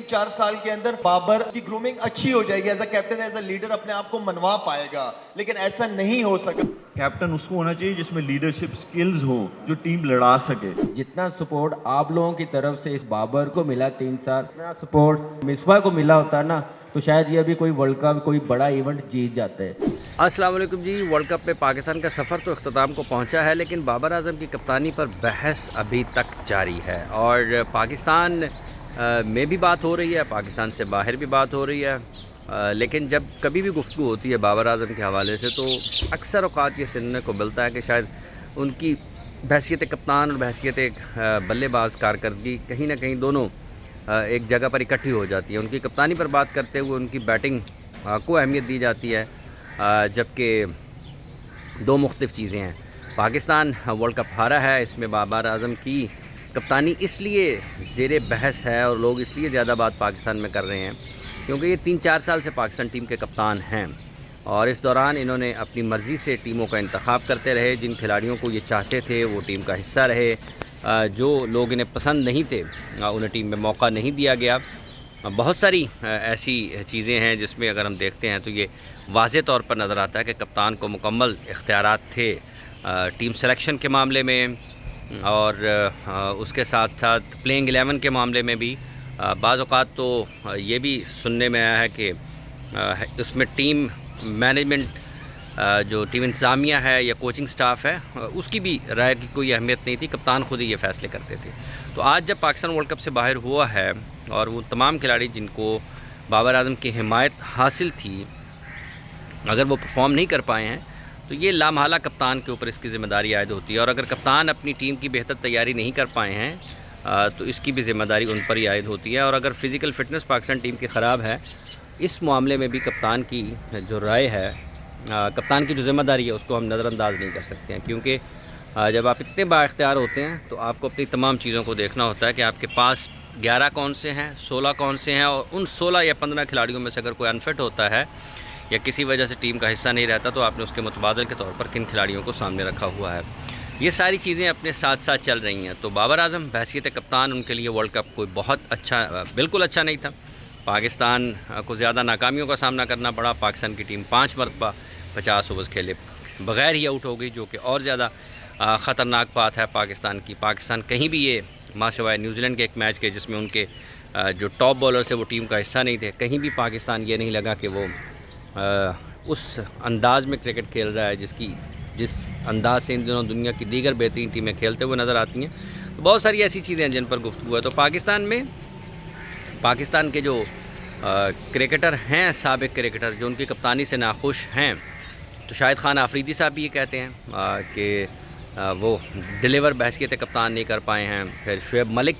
3-4 साल के अंदर बाबर की ग्रूमिंग अच्छी हो जाएगी, as a captain as a leader अपने आप को मनवा पाएगा, लेकिन ऐसा नहीं हो सका। कैप्टन उसको होना चाहिए जिसमें लीडरशिप स्किल्स हो, जो टीम लड़ा सके। जितना सपोर्ट आप लोगों की तरफ से इस बाबर को मिला 3 साल, इतना सपोर्ट मिसबा को मिला होता ना, तो शायद ये भी कोई वर्ल्ड कप कोई बड़ा इवेंट जीत जाते हैं। अस्सलाम वालेकुम जी। वर्ल्ड कप में पाकिस्तान का सफ़र तो अख्ताम को पहुंचा है, लेकिन बाबर आजम की कप्तानी पर बहस अभी तक जारी है और पाकिस्तान में भी बात हो रही है, पाकिस्तान से बाहर भी बात हो रही है। लेकिन जब कभी भी गुफ्तगू होती है बाबर आजम के हवाले से तो अक्सर औक़ात ये सुनने को मिलता है कि शायद उनकी बहसीत कप्तान और बहसीत बल्लेबाज कारकर्दगी कहीं ना कहीं दोनों एक जगह पर इकट्ठी हो जाती है। उनकी कप्तानी पर बात करते हुए उनकी बैटिंग को अहमियत दी जाती है, जबकि दो मुख्तलिफ़ चीज़ें हैं। पाकिस्तान वर्ल्ड कप हारा है, इसमें बाबर आजम की कप्तानी इसलिए ज़ेर बहस है और लोग इसलिए ज़्यादा बात पाकिस्तान में कर रहे हैं क्योंकि ये 3-4 साल से पाकिस्तान टीम के कप्तान हैं और इस दौरान इन्होंने अपनी मर्ज़ी से टीमों का इंतखाब करते रहे। जिन खिलाड़ियों को ये चाहते थे वो टीम का हिस्सा रहे, जो लोग इन्हें पसंद नहीं थे उन्हें टीम में मौका नहीं दिया गया। बहुत सारी ऐसी चीज़ें हैं जिसमें अगर हम देखते हैं तो ये वाज़े तौर पर नज़र आता है कि कप्तान को मुकम्मल इख्तियारात थे टीम सिलेक्शन के मामले में और उसके साथ साथ प्लेइंग 11 के मामले में भी। बाज़ औक़ात तो ये भी सुनने में आया है कि उसमें टीम मैनेजमेंट, जो टीम इंतज़ामिया है या कोचिंग स्टाफ है, उसकी भी राय की कोई अहमियत नहीं थी, कप्तान खुद ही ये फ़ैसले करते थे। तो आज जब पाकिस्तान वर्ल्ड कप से बाहर हुआ है और वो तमाम खिलाड़ी जिनको बाबर आजम की हिमायत हासिल थी, अगर वो परफॉर्म नहीं कर पाए हैं तो ये लामहला कप्तान के ऊपर इसकी ज़िम्मेदारी आयद होती है और अगर कप्तान अपनी टीम की बेहतर तैयारी नहीं कर पाए हैं तो इसकी भी ज़िम्मेदारी उन पर ही आयद होती है। और अगर फ़िज़िकल फ़िटनेस पाकिस्तान टीम की ख़राब है, इस मामले में भी कप्तान की जो राय है, कप्तान की जो ज़िम्मेदारी है, उसको हम नज़रअंदाज नहीं कर सकते हैं क्योंकि जब आप इतने बाइख्तियार होते हैं तो आपको अपनी तमाम चीज़ों को देखना होता है कि आपके पास 11 कौन से हैं, 16 कौन से हैं और उन 16 या 15 खिलाड़ियों में से अगर कोई अनफिट होता है या किसी वजह से टीम का हिस्सा नहीं रहता तो आपने उसके मुतबादल के तौर पर किन खिलाड़ियों को सामने रखा हुआ है। ये सारी चीज़ें अपने साथ साथ चल रही हैं। तो बाबर आजम बहसीत कप्तान उनके लिए वर्ल्ड कप कोई बहुत अच्छा, बिल्कुल अच्छा नहीं था। पाकिस्तान को ज़्यादा नाकामियों का सामना करना पड़ा। पाकिस्तान की टीम 5 मरतबा 50 ओवर्स खेले बग़ैर ही आउट हो गई, जो कि और ज़्यादा ख़तरनाक बात है पाकिस्तान की। पाकिस्तान कहीं भी ये मां सिवाय न्यूजीलैंड के एक मैच के जिसमें उनके जो टॉप बॉलर्स थे वो टीम का हिस्सा नहीं थे, कहीं भी पाकिस्तान ये नहीं लगा कि वो उस अंदाज़ में क्रिकेट खेल रहा है जिस अंदाज़ से इन दिनों दुनिया की दीगर बेहतरीन टीमें खेलते हुए नज़र आती हैं। तो बहुत सारी ऐसी चीज़ें हैं जिन पर गुफ्तगू है। तो पाकिस्तान के जो क्रिकेटर हैं, साबिक क्रिकेटर जो उनकी कप्तानी से नाखुश हैं, तो शाहिद खान आफरीदी साहब भी ये कहते हैं कि वो डिलीवर बहसीत कप्तान नहीं कर पाए हैं। फिर शुएब मलिक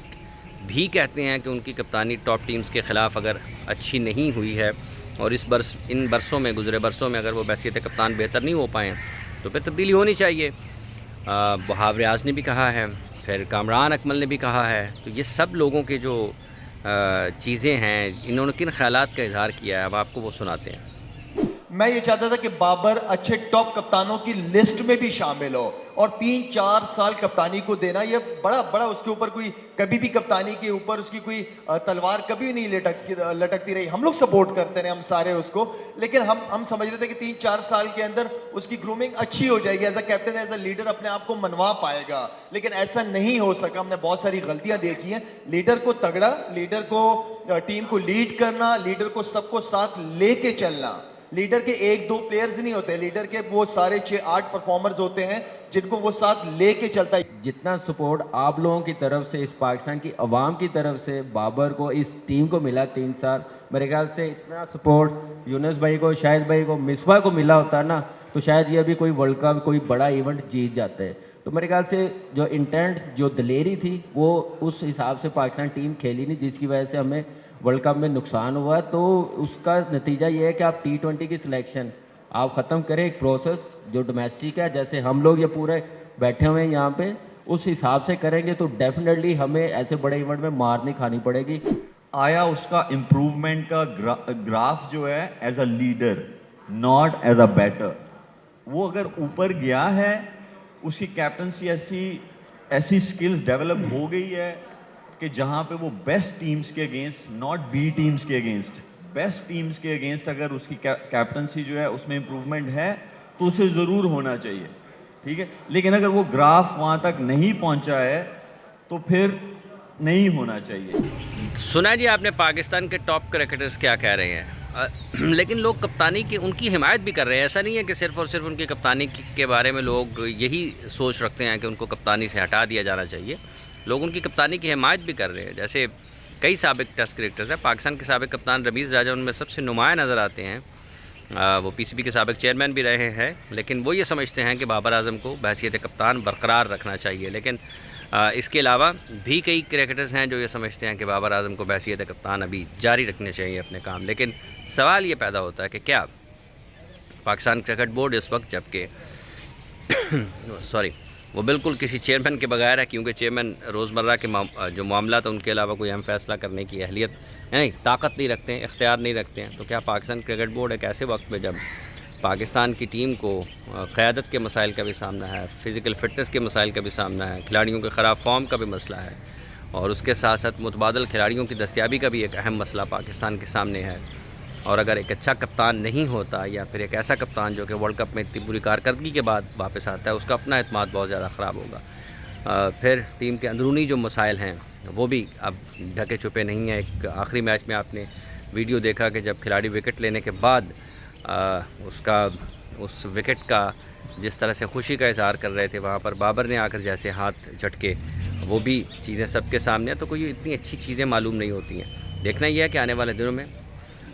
भी कहते हैं कि उनकी कप्तानी टॉप टीम्स के ख़िलाफ़ अगर अच्छी नहीं हुई है और इन बरसों में, गुज़रे बरसों में अगर वो बहसीत कप्तान बेहतर नहीं हो पाए तो फिर तब्दीली होनी चाहिए। वहाब रियाज़ ने भी कहा है, फिर कामरान अकमल ने भी कहा है। तो ये सब लोगों के जो चीज़ें हैं, इन्होंने किन ख़यालात का इज़हार किया है, अब आपको वो सुनाते हैं। मैं ये चाहता था कि बाबर अच्छे टॉप कप्तानों की लिस्ट में भी शामिल हो और 3-4 साल कप्तानी को देना, ये बड़ा उसके ऊपर कोई कभी भी कप्तानी के ऊपर उसकी कोई तलवार कभी नहीं लटकती रही। हम लोग सपोर्ट करते रहे, हम सारे उसको, लेकिन हम समझ रहे थे कि 3-4 साल के अंदर उसकी ग्रूमिंग अच्छी हो जाएगी, as a captain as a leader अपने आप को मनवा पाएगा, लेकिन ऐसा नहीं हो सका। हमने बहुत सारी गलतियां देखी हैं। लीडर को तगड़ा, लीडर को टीम को लीड करना, लीडर को सबको साथ लेके चलना। लीडर के 1-2 प्लेयर्स नहीं होते, लीडर के वो सारे 6-8 परफॉर्मर्स होते हैं जिनको वो साथ लेके चलता है। जितना सपोर्ट आप लोगों की तरफ से, इस पाकिस्तान की आवाम की तरफ से बाबर को, इस टीम को मिला 3 साल, मेरे ख्याल से इतना सपोर्ट यूनुस भाई को, शाहिद भाई को, मिसबा को मिला होता ना, तो शायद ये भी कोई वर्ल्ड कप कोई बड़ा इवेंट जीत जाते हैं। तो मेरे ख्याल से जो इंटेंट, जो दलेरी थी, वो उस हिसाब से पाकिस्तान टीम खेली नहीं, जिसकी वजह से हमें वर्ल्ड कप में नुकसान हुआ। तो उसका नतीजा ये है कि आप T20 की सिलेक्शन आप ख़त्म करें, एक प्रोसेस जो डोमेस्टिक है, जैसे हम लोग ये पूरे बैठे हुए हैं यहाँ पे, उस हिसाब से करेंगे तो डेफिनेटली हमें ऐसे बड़े इवेंट में मार नहीं खानी पड़ेगी। आया उसका इम्प्रूवमेंट का ग्राफ जो है as a leader, not as a batter. वो अगर ऊपर गया है, उसकी कैप्टनसी ऐसी स्किल्स डेवलप हो गई है कि जहाँ पे वो बेस्ट टीम्स के अगेंस्ट, नॉट बी टीम्स के अगेंस्ट, बेस्ट टीम्स के अगेंस्ट अगर उसकी कैप्टनसी जो है उसमें इम्प्रूवमेंट है तो उसे ज़रूर होना चाहिए, ठीक है। लेकिन अगर वो ग्राफ वहाँ तक नहीं पहुँचा है तो फिर नहीं होना चाहिए। सुना जी आपने पाकिस्तान के टॉप क्रिकेटर्स क्या कह रहे हैं, लेकिन लोग कप्तानी की उनकी हिमायत भी कर रहे हैं। ऐसा नहीं है कि सिर्फ़ और सिर्फ उनकी कप्तानी के बारे में लोग यही सोच रखते हैं कि उनको कप्तानी से हटा दिया जाना चाहिए। लोग उनकी कप्तानी की हिमायत भी कर रहे हैं। जैसे कई साबिक टेस्ट क्रिकेटर्स हैं, पाकिस्तान के साबिक कप्तान रमीज़ राजा उनमें सबसे नुमाया नज़र आते हैं। वो पीसीबी के साबिक चेयरमैन भी रहे हैं, लेकिन वो ये समझते हैं कि बाबर आजम को बहैसियत कप्तान बरकरार रखना चाहिए। लेकिन इसके अलावा भी कई क्रिकेटर्स हैं जो ये समझते हैं कि बाबर आजम को बहैसियत कप्तान अभी जारी रखने चाहिए अपने काम। लेकिन सवाल ये पैदा होता है कि क्या पाकिस्तान क्रिकेट बोर्ड इस वक्त, जबकि सॉरी वो बिल्कुल किसी चेयरमैन के बगैर है, क्योंकि चेयरमैन रोज़मर्रा के जो मामला तो उनके अलावा कोई अहम फैसला करने की अहलियत नहीं, ताकत नहीं रखते हैं, इख्तियार नहीं रखते हैं। तो क्या पाकिस्तान क्रिकेट बोर्ड एक ऐसे वक्त में जब पाकिस्तान की टीम को क़यादत के मसाइल का भी सामना है, फ़िज़िकल फ़िटनेस के मसाइल का भी सामना है, खिलाड़ियों के ख़राब फॉर्म का भी मसला है, और उसके साथ साथ मुतबादल खिलाड़ियों की दस्तियाबी का भी एक अहम मसला पाकिस्तान के सामने है, और अगर एक अच्छा कप्तान नहीं होता या फिर एक ऐसा कप्तान जो कि वर्ल्ड कप में इतनी बुरी कारकर्दगी के बाद वापस आता है, उसका अपना एतमाद बहुत ज़्यादा ख़राब होगा। फिर टीम के अंदरूनी जो मसाइल हैं वो भी अब ढके छुपे नहीं हैं। एक आखिरी मैच में आपने वीडियो देखा कि जब खिलाड़ी विकेट लेने के बाद उस विकेट का जिस तरह से खुशी का इज़हार कर रहे थे, वहाँ पर बाबर ने आकर जैसे हाथ झटके, वो भी चीज़ें सबके सामने हैं। तो कोई इतनी अच्छी चीज़ें मालूम नहीं होती हैं। देखना यह है कि आने वाले दिनों में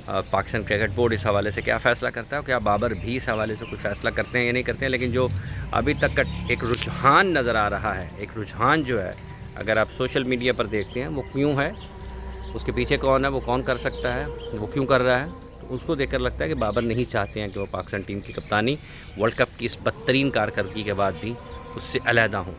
पाकिस्तान क्रिकेट बोर्ड इस हवाले से क्या फ़ैसला करता है, क्या बाबर भी इस हवाले से कोई फ़ैसला करते हैं या नहीं करते हैं। लेकिन जो अभी तक का एक रुझान नज़र आ रहा है, एक रुझान जो है अगर आप सोशल मीडिया पर देखते हैं, वो क्यों है, उसके पीछे कौन है, वो कौन कर सकता है, वो क्यों कर रहा है, तो उसको देखकर लगता है कि बाबर नहीं चाहते हैं कि वो पाकिस्तान टीम की कप्तानी वर्ल्ड कप की इस बदतरीन कारकर्दगी के बाद भी उससे अलहदा हों।